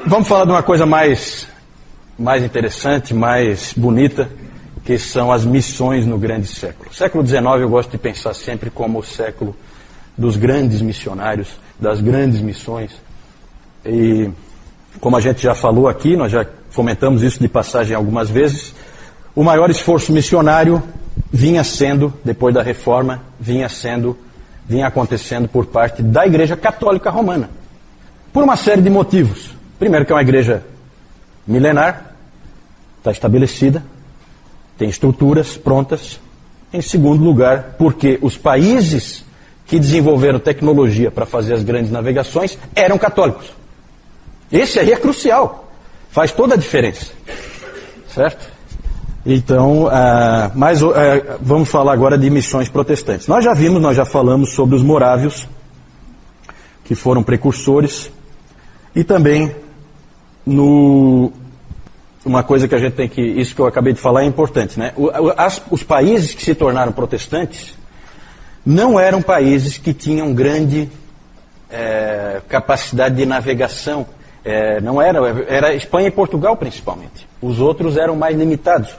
Vamos falar de uma coisa mais interessante, mais bonita, que são as missões no grande século. O século XIX eu gosto de pensar sempre como o século dos grandes missionários, das grandes missões. E como a gente já falou aqui, nós já comentamos isso de passagem algumas vezes, o maior esforço missionário vinha sendo, depois da Reforma, vinha acontecendo por parte da Igreja Católica Romana. Por uma série de motivos. Primeiro, que é uma igreja milenar, está estabelecida, tem estruturas prontas. Em segundo lugar, porque os países que desenvolveram tecnologia para fazer as grandes navegações eram católicos. Esse aí é crucial, faz toda a diferença, certo? Então, vamos falar agora de missões protestantes. Nós já falamos sobre os morávios, que foram precursores, e também uma coisa que a gente tem que, isso que eu acabei de falar é importante, né? Os países que se tornaram protestantes não eram países que tinham grande capacidade de navegação. Era Espanha e Portugal principalmente. Os outros eram mais limitados.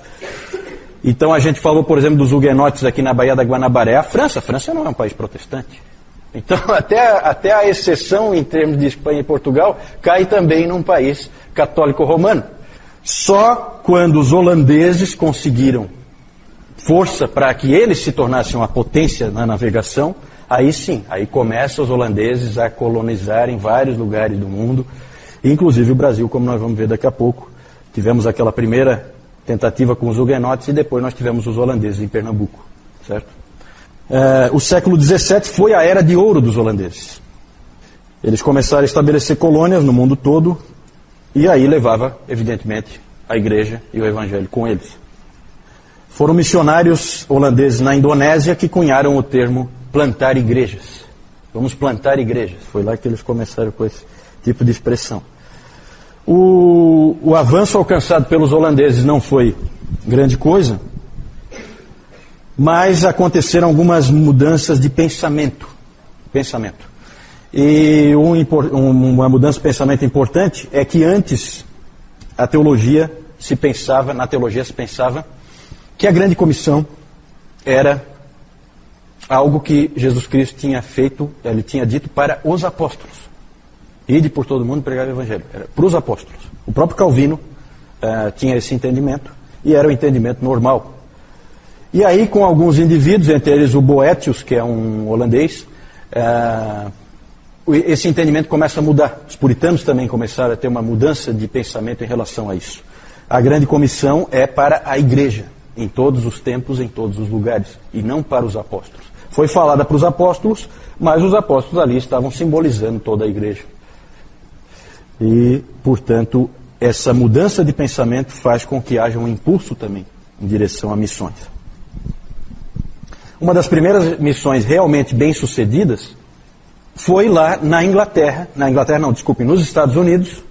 Então a gente falou, por exemplo, dos huguenotes aqui na Baía da Guanabara. A França não é um país protestante. Então até a exceção em termos de Espanha e Portugal cai também num país católico romano. Só quando os holandeses conseguiram força para que eles se tornassem uma potência na navegação, aí sim, aí começam os holandeses a colonizarem vários lugares do mundo, inclusive o Brasil, como nós vamos ver daqui a pouco. Tivemos aquela primeira tentativa com os huguenotes e depois nós tivemos os holandeses em Pernambuco, certo? O século XVII foi a era de ouro dos holandeses. Eles começaram a estabelecer colônias no mundo todo e aí levava, evidentemente, a igreja e o evangelho com eles. Foram missionários holandeses na Indonésia que cunharam o termo plantar igrejas. Vamos plantar igrejas. Foi lá que eles começaram com esse tipo de expressão. O avanço alcançado pelos holandeses não foi grande coisa, mas aconteceram algumas mudanças de pensamento. E uma mudança de pensamento importante é que antes na teologia se pensava que a grande comissão era algo que Jesus Cristo tinha feito, ele tinha dito para os apóstolos. Ide por todo mundo pregar o evangelho. Era para os apóstolos. O próprio Calvino tinha esse entendimento e era o entendimento normal. E aí, com alguns indivíduos, entre eles o Boetius, que é um holandês, esse entendimento começa a mudar. Os puritanos também começaram a ter uma mudança de pensamento em relação a isso. A grande comissão é para a igreja, em todos os tempos, em todos os lugares, e não para os apóstolos. Foi falada para os apóstolos, mas os apóstolos ali estavam simbolizando toda a igreja. E, portanto, essa mudança de pensamento faz com que haja um impulso também em direção a missões. Uma das primeiras missões realmente bem-sucedidas foi lá na Inglaterra. Nos Estados Unidos.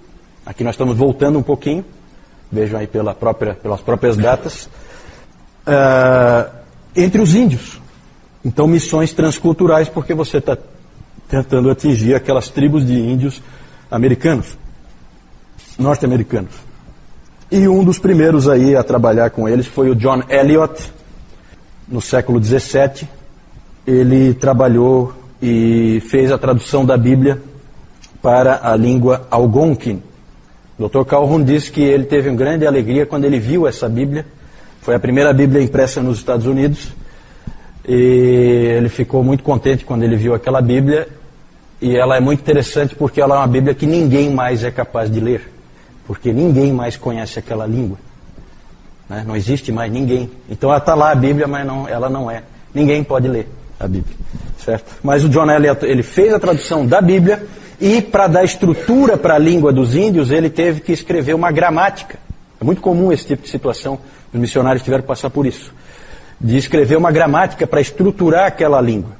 Aqui nós estamos voltando um pouquinho. Vejam aí pelas próprias datas. Entre os índios. Então, missões transculturais, porque você está tentando atingir aquelas tribos de índios norte-americanos. E um dos primeiros aí a trabalhar com eles foi o John Eliot, no século XVII. Ele trabalhou e fez a tradução da Bíblia para a língua Algonquin. O Dr. Calhoun disse que ele teve uma grande alegria quando ele viu essa Bíblia. Foi a primeira Bíblia impressa nos Estados Unidos. E ele ficou muito contente quando ele viu aquela Bíblia. E ela é muito interessante porque ela é uma Bíblia que ninguém mais é capaz de ler. Porque ninguém mais conhece aquela língua. Né? Não existe mais ninguém. Então ela está lá a Bíblia, mas ela não é. Ninguém pode ler a Bíblia. Certo? Mas o John Eliot, ele fez a tradução da Bíblia e para dar estrutura para a língua dos índios, ele teve que escrever uma gramática. É muito comum esse tipo de situação. Os missionários tiveram que passar por isso. De escrever uma gramática para estruturar aquela língua.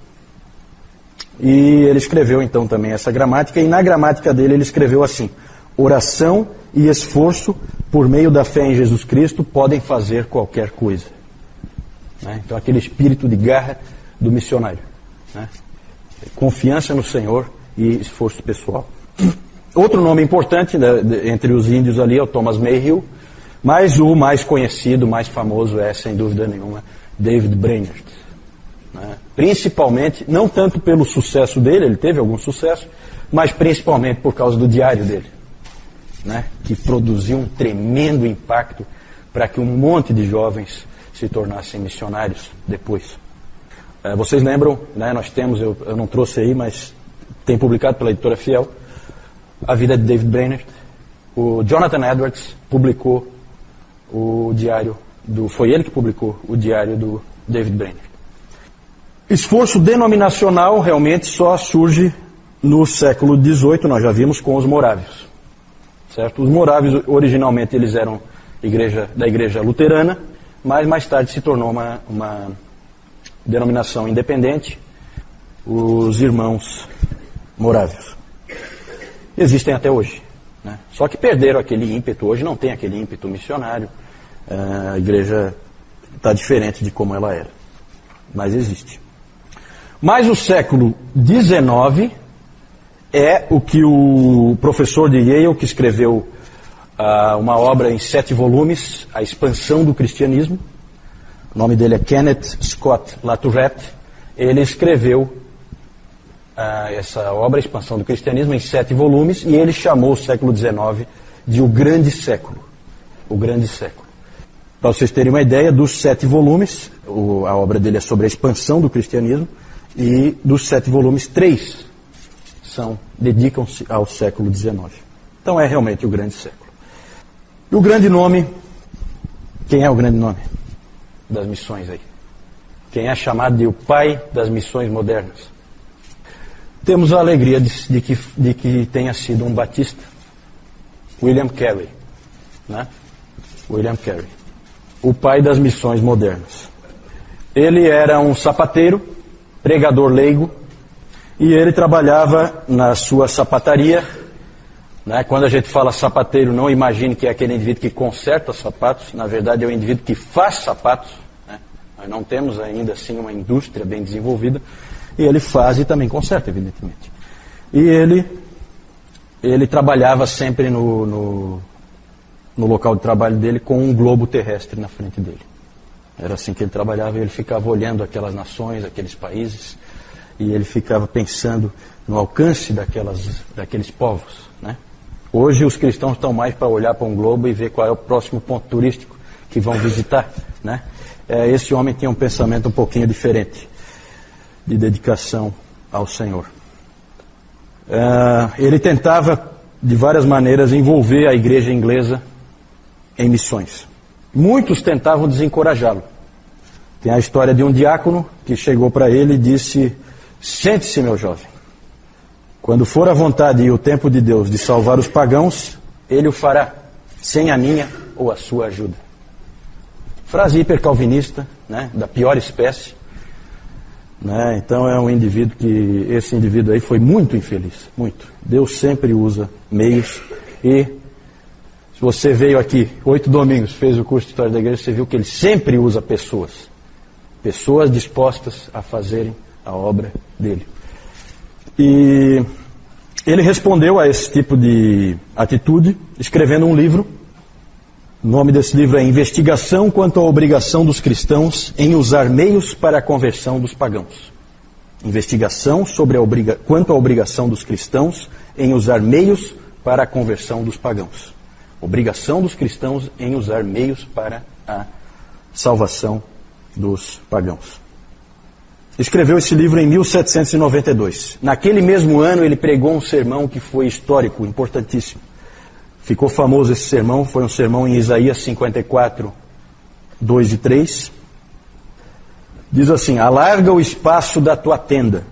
E ele escreveu então também essa gramática, e na gramática dele ele escreveu assim: oração e esforço por meio da fé em Jesus Cristo podem fazer qualquer coisa. Né? Então aquele espírito de garra do missionário. Né? Confiança no Senhor e esforço pessoal. Outro nome importante, né, entre os índios ali é o Thomas Mayhew, mas o mais conhecido, mais famoso é, sem dúvida nenhuma, David Brainerd. Né? Principalmente, não tanto pelo sucesso dele, ele teve algum sucesso, mas principalmente por causa do diário dele, né? Que produziu um tremendo impacto para que um monte de jovens se tornassem missionários depois. Vocês lembram, né, nós temos, eu não trouxe aí, mas tem publicado pela editora Fiel, a vida de David Brainerd. O Jonathan Edwards publicou o diário foi ele que publicou o diário do David Brainerd. Esforço denominacional realmente só surge no século XVIII, nós já vimos, com os morávios. Certo? Os morávios, originalmente, eles eram da igreja luterana, mas mais tarde se tornou uma denominação independente, os irmãos morávios. Existem até hoje. Né? Só que perderam aquele ímpeto, hoje não tem aquele ímpeto missionário, a igreja está diferente de como ela era, mas existe. Mas o século XIX é o que o professor de Yale, que escreveu uma obra em 7 volumes, A Expansão do Cristianismo, o nome dele é Kenneth Scott Latourette, ele escreveu essa obra, A Expansão do Cristianismo, em 7 volumes, e ele chamou o século XIX de o Grande Século. O Grande Século. Para vocês terem uma ideia, dos 7 volumes, a obra dele é sobre a expansão do cristianismo, e dos 7 volumes, 3 dedicam-se ao século XIX. Então é realmente o Grande Século. E o grande nome, quem é o grande nome das missões aí? Quem é chamado de o pai das missões modernas? Temos a alegria de que tenha sido um batista, William Carey, né? William Carey, o pai das missões modernas. Ele era um sapateiro, pregador leigo, e ele trabalhava na sua sapataria. Né? Quando a gente fala sapateiro, não imagine que é aquele indivíduo que conserta sapatos, na verdade é o indivíduo que faz sapatos. Né? Nós não temos ainda assim uma indústria bem desenvolvida, e ele faz e também conserta, evidentemente. E ele trabalhava sempre no local de trabalho dele com um globo terrestre na frente dele. Era assim que ele trabalhava, e ele ficava olhando aquelas nações, aqueles países, e ele ficava pensando no alcance daqueles povos. Né? Hoje os cristãos estão mais para olhar para um globo e ver qual é o próximo ponto turístico que vão visitar. Né? Esse homem tinha um pensamento um pouquinho diferente, de dedicação ao Senhor. Ele tentava, de várias maneiras, envolver a igreja inglesa em missões. Muitos tentavam desencorajá-lo. Tem a história de um diácono que chegou para ele e disse: sente-se, meu jovem. Quando for a vontade e o tempo de Deus de salvar os pagãos, Ele o fará, sem a minha ou a sua ajuda. Frase hipercalvinista, né, da pior espécie. Né, então é um indivíduo esse indivíduo aí foi muito infeliz, muito. Deus sempre usa meios, e se você veio aqui 8 domingos, fez o curso de História da Igreja, você viu que ele sempre usa pessoas dispostas a fazerem a obra dele. E ele respondeu a esse tipo de atitude escrevendo um livro. O nome desse livro é Investigação quanto à obrigação dos cristãos em usar meios para a conversão dos pagãos. Investigação quanto à obrigação dos cristãos em usar meios para a conversão dos pagãos. Obrigação dos cristãos em usar meios para a salvação dos pagãos. Escreveu esse livro em 1792. Naquele mesmo ano ele pregou um sermão que foi histórico, importantíssimo. Ficou famoso esse sermão, foi um sermão em Isaías 54, 2 e 3. Diz assim: alarga o espaço da tua tenda,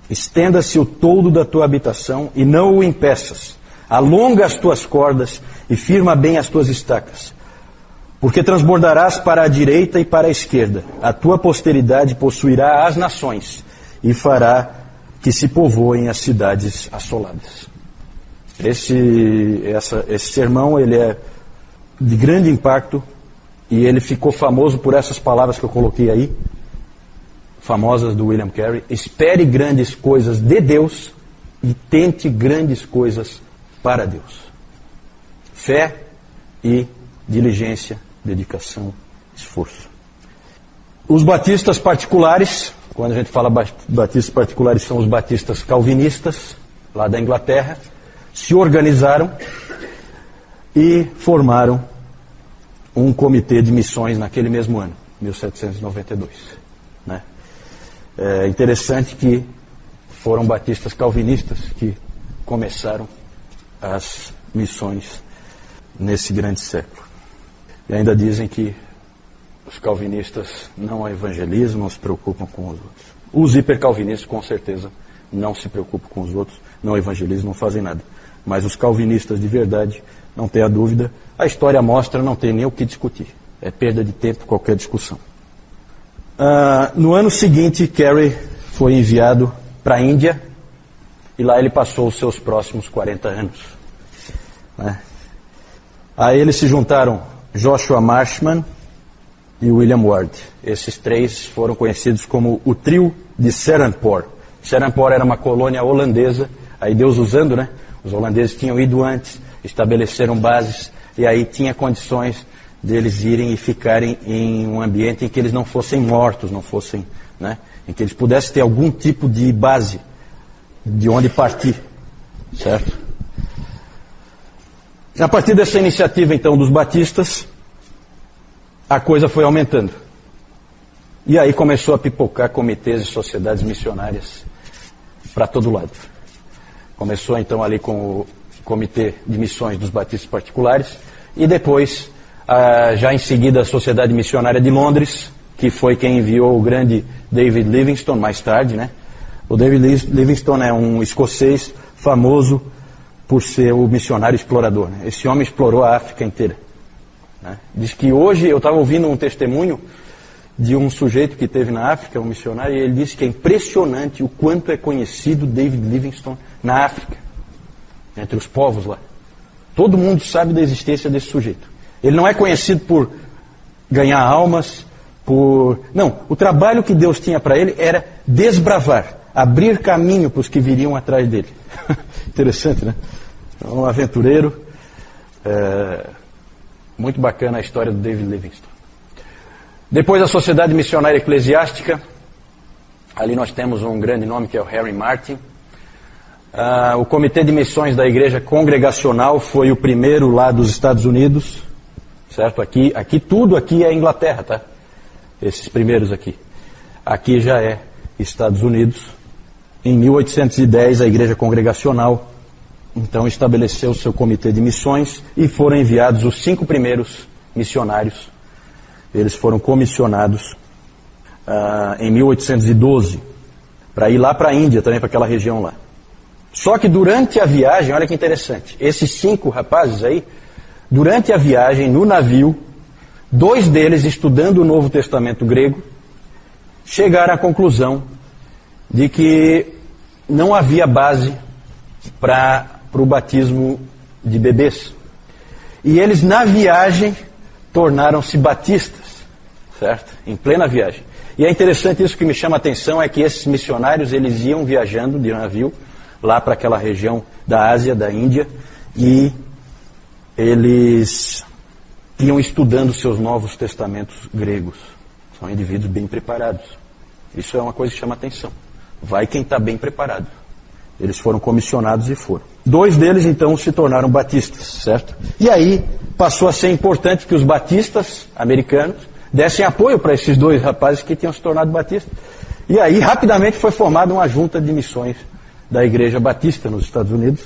estenda-se o toldo da tua habitação e não o impeças. Alonga as tuas cordas e firma bem as tuas estacas. Porque transbordarás para a direita e para a esquerda. A tua posteridade possuirá as nações e fará que se povoem as cidades assoladas. Esse sermão ele é de grande impacto e ele ficou famoso por essas palavras que eu coloquei aí, famosas do William Carey: espere grandes coisas de Deus e tente grandes coisas para Deus. Fé e diligência, dedicação, esforço. Os batistas particulares, quando a gente fala batistas particulares, são os batistas calvinistas, lá da Inglaterra, se organizaram e formaram um comitê de missões naquele mesmo ano, 1792. Né? É interessante que foram batistas calvinistas que começaram as missões nesse grande século. E ainda dizem que os calvinistas não evangelizam, não se preocupam com os outros. Os hipercalvinistas, com certeza, não se preocupam com os outros, não evangelizam, não fazem nada. Mas os calvinistas de verdade, não tenha dúvida, a história mostra, não tem nem o que discutir. É perda de tempo qualquer discussão. No ano seguinte, Carey foi enviado para a Índia e lá ele passou os seus próximos 40 anos. Né? A ele se juntaram Joshua Marshman e William Ward. Esses três foram conhecidos como o trio de Serampore. Serampore era uma colônia holandesa, aí Deus usando, né? Os holandeses tinham ido antes, estabeleceram bases, e aí tinha condições deles irem e ficarem em um ambiente em que eles não fossem mortos, não fossem, né? Em que eles pudessem ter algum tipo de base de onde partir, certo? A partir dessa iniciativa, então, dos batistas, a coisa foi aumentando. E aí começou a pipocar comitês e sociedades missionárias para todo lado. Começou, então, ali com o Comitê de Missões dos Batistas Particulares, e depois, já em seguida, a Sociedade Missionária de Londres, que foi quem enviou o grande David Livingstone, mais tarde, né? O David Livingstone é um escocês famoso por ser o missionário explorador, né? Esse homem explorou a África inteira. Né? Diz que hoje, eu estava ouvindo um testemunho de um sujeito que teve na África, um missionário, e ele disse que é impressionante o quanto é conhecido David Livingstone na África, entre os povos lá. Todo mundo sabe da existência desse sujeito. Ele não é conhecido por ganhar almas, Não, o trabalho que Deus tinha para ele era desbravar, abrir caminho para os que viriam atrás dele. Interessante, né? Um aventureiro. Muito bacana a história do David Livingstone. Depois a Sociedade Missionária Eclesiástica. Ali nós temos um grande nome que é o Harry Martin. O Comitê de Missões da Igreja Congregacional foi o primeiro lá dos Estados Unidos. Certo? Tudo aqui é Inglaterra, tá? Esses primeiros aqui. Aqui já é Estados Unidos. Em 1810 a Igreja Congregacional então estabeleceu o seu comitê de missões e foram enviados os 5 primeiros missionários. Eles foram comissionados em 1812 para ir lá para a Índia, também para aquela região lá. Só que durante a viagem, olha que interessante, esses 5 rapazes aí, durante a viagem no navio, 2 deles, estudando o Novo Testamento grego, chegaram à conclusão de que não havia base para o batismo de bebês. E eles, na viagem, tornaram-se batistas, certo? Em plena viagem. E é interessante isso, que me chama a atenção, é que esses missionários, eles iam viajando de navio, lá para aquela região da Ásia, da Índia, e eles iam estudando seus novos testamentos gregos. São indivíduos bem preparados. Isso é uma coisa que chama a atenção. Vai quem está bem preparado. Eles foram comissionados e foram. 2 deles, então, se tornaram batistas, certo? E aí passou a ser importante que os batistas americanos dessem apoio para esses 2 rapazes que tinham se tornado batistas. E aí, rapidamente, foi formada uma junta de missões da Igreja Batista nos Estados Unidos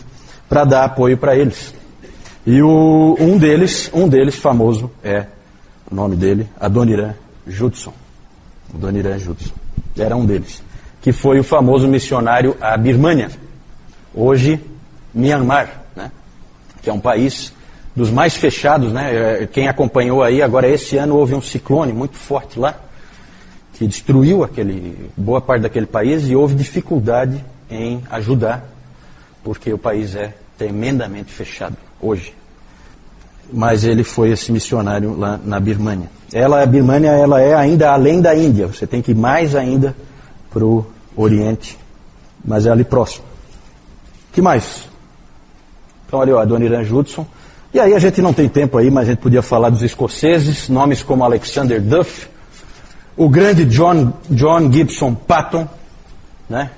para dar apoio para eles. E um deles famoso o nome dele, Adoniram Judson. Adoniram Judson. Era um deles. Que foi o famoso missionário à Birmânia. Hoje, Myanmar, né? Que é um país dos mais fechados, né? Quem acompanhou aí, agora esse ano houve um ciclone muito forte lá, que destruiu boa parte daquele país, e houve dificuldade em ajudar, porque o país é tremendamente fechado hoje. Mas ele foi esse missionário lá na Birmânia. A Birmânia, ela é ainda além da Índia, você tem que ir mais ainda para o Oriente, mas é ali próximo. O que mais? Então, olha, Adoniran Judson. E aí a gente não tem tempo aí, mas a gente podia falar dos escoceses, nomes como Alexander Duff, o grande John Gibson Patton, né?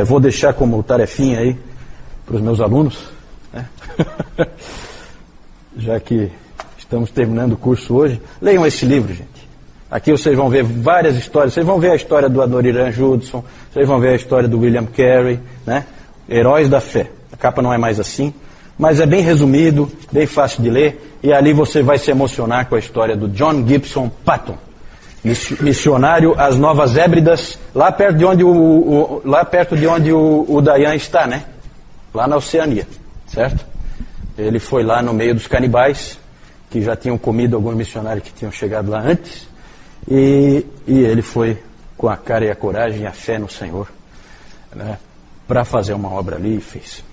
Vou deixar como tarefinha aí para os meus alunos, né? Já que estamos terminando o curso hoje. Leiam esse livro, gente. Aqui vocês vão ver várias histórias. Vocês vão ver a história do Adoniran Judson, vocês vão ver a história do William Carey, né? Heróis da fé. A capa não é mais assim, mas é bem resumido, bem fácil de ler, e ali você vai se emocionar com a história do John Gibson Patton, missionário às Novas Hébridas, lá perto de onde o Dayan está, né? Lá na Oceania, certo? Ele foi lá no meio dos canibais, que já tinham comido alguns missionários que tinham chegado lá antes, e ele foi com a cara e a coragem e a fé no Senhor, né, para fazer uma obra ali, e fez.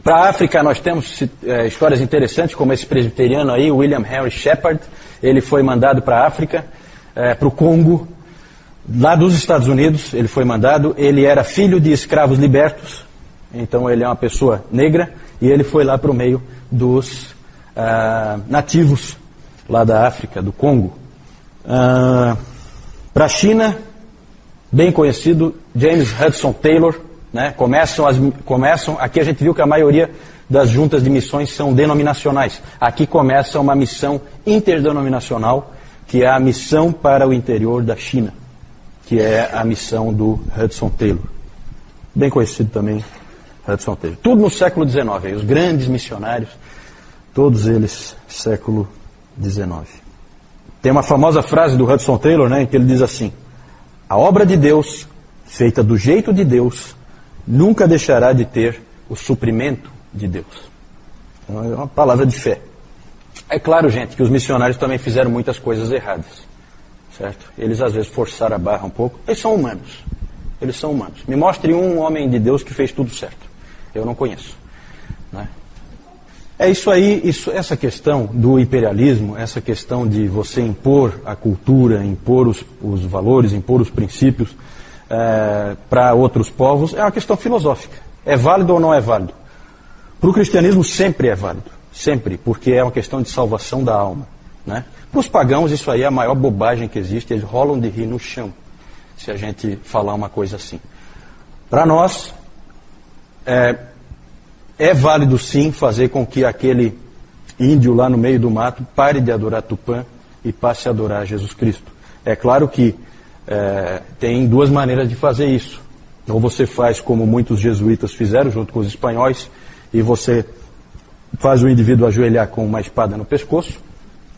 Para a África nós temos histórias interessantes, como esse presbiteriano aí, William Henry Shepard. Ele foi mandado para a África, para o Congo, lá dos Estados Unidos. Ele foi mandado, ele era filho de escravos libertos, então ele é uma pessoa negra, e ele foi lá para o meio dos nativos lá da África, do Congo. Para a China, bem conhecido, James Hudson Taylor, né? Começam, aqui a gente viu que a maioria das juntas de missões são denominacionais. Aqui começa uma missão interdenominacional, que é a missão para o interior da China, que é a missão do Hudson Taylor. Bem conhecido também, Hudson Taylor. Tudo no século XIX, aí, os grandes missionários, todos eles século XIX. Tem uma famosa frase do Hudson Taylor, né, em que ele diz assim: a obra de Deus, feita do jeito de Deus, nunca deixará de ter o suprimento de Deus. Então, é uma palavra de fé. É claro, gente, que os missionários também fizeram muitas coisas erradas, certo? Eles às vezes forçaram a barra um pouco. Eles são humanos. Eles são humanos. Me mostre um homem de Deus que fez tudo certo. Eu não conheço, né? É isso aí, essa questão do imperialismo, essa questão de você impor a cultura, impor os valores, impor os princípios para outros povos, é uma questão filosófica. É válido ou não é válido? Para o cristianismo sempre é válido, sempre, porque é uma questão de salvação da alma, né? Para os pagãos isso aí é a maior bobagem que existe, eles rolam de rir no chão, se a gente falar uma coisa assim. Para nós, é válido sim fazer com que aquele índio lá no meio do mato pare de adorar Tupã e passe a adorar Jesus Cristo. É claro que tem duas maneiras de fazer isso. Ou você faz como muitos jesuítas fizeram junto com os espanhóis, e você faz o indivíduo ajoelhar com uma espada no pescoço,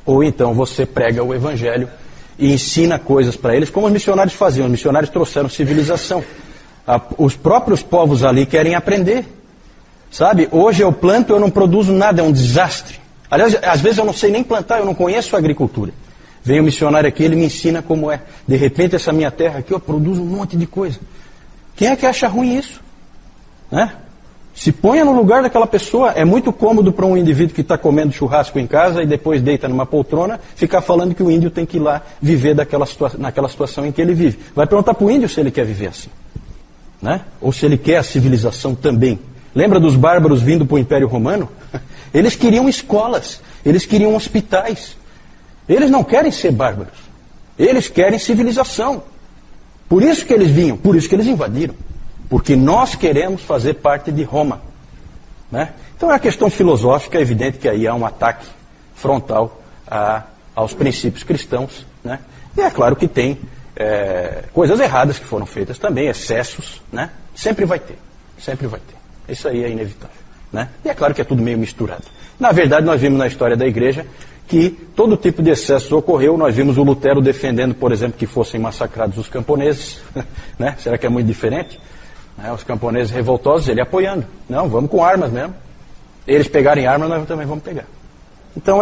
ou então você prega o evangelho e ensina coisas para eles, como os missionários faziam. Os missionários trouxeram civilização. Os próprios povos ali querem aprender. Sabe, hoje eu planto, eu não produzo nada, é um desastre. Aliás, às vezes eu não sei nem plantar, eu não conheço a agricultura. Vem o missionário aqui, ele me ensina como é. De repente essa minha terra aqui, eu produzo um monte de coisa. Quem é que acha ruim isso? Né? Se ponha no lugar daquela pessoa. É muito cômodo para um indivíduo que está comendo churrasco em casa e depois deita numa poltrona, ficar falando que o índio tem que ir lá viver naquela situação em que ele vive. Vai perguntar para o índio se ele quer viver assim, né? Ou se ele quer a civilização também. Lembra dos bárbaros vindo para o Império Romano? Eles queriam escolas, eles queriam hospitais. Eles não querem ser bárbaros, eles querem civilização. Por isso que eles vinham, por isso que eles invadiram. Porque nós queremos fazer parte de Roma, né? Então é uma questão filosófica, é evidente que aí há um ataque frontal aos princípios cristãos, né? E é claro que tem coisas erradas que foram feitas também, excessos, né? Sempre vai ter, sempre vai ter. Isso aí é inevitável, né? E é claro que é tudo meio misturado. Na verdade, nós vimos na história da igreja que todo tipo de excesso ocorreu. Nós vimos o Lutero defendendo, por exemplo, que fossem massacrados os camponeses, né? Será que é muito diferente? Os camponeses revoltosos, ele apoiando. Não, vamos com armas mesmo. Eles pegarem armas, nós também vamos pegar. Então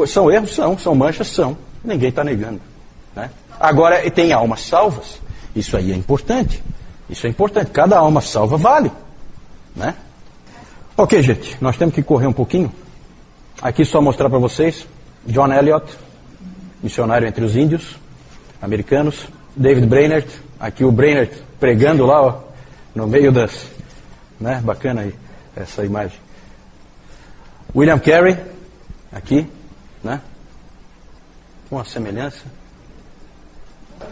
são erros, são manchas, são. Ninguém está negando, né? Agora, tem almas salvas. Isso aí é importante. Isso é importante. Cada alma salva vale, né? Ok, gente, nós temos que correr um pouquinho. Aqui só mostrar para vocês John Eliot, missionário entre os índios americanos. David Brainerd, aqui o Brainerd pregando lá, ó, no meio das, né? Bacana aí essa imagem. William Carey, aqui, né? Uma semelhança.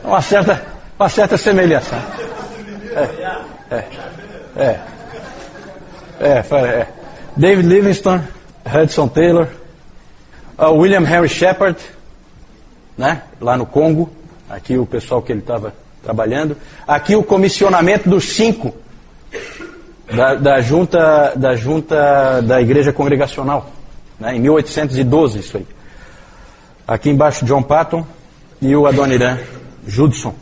Uma certa semelhança. David Livingstone, Hudson Taylor, William Henry Shepard, né? Lá no Congo. Aqui o pessoal que ele estava trabalhando. Aqui o comissionamento dos 5 da junta da Igreja Congregacional, né? Em 1812 isso aí. Aqui embaixo John Patton e o Adoniran Judson.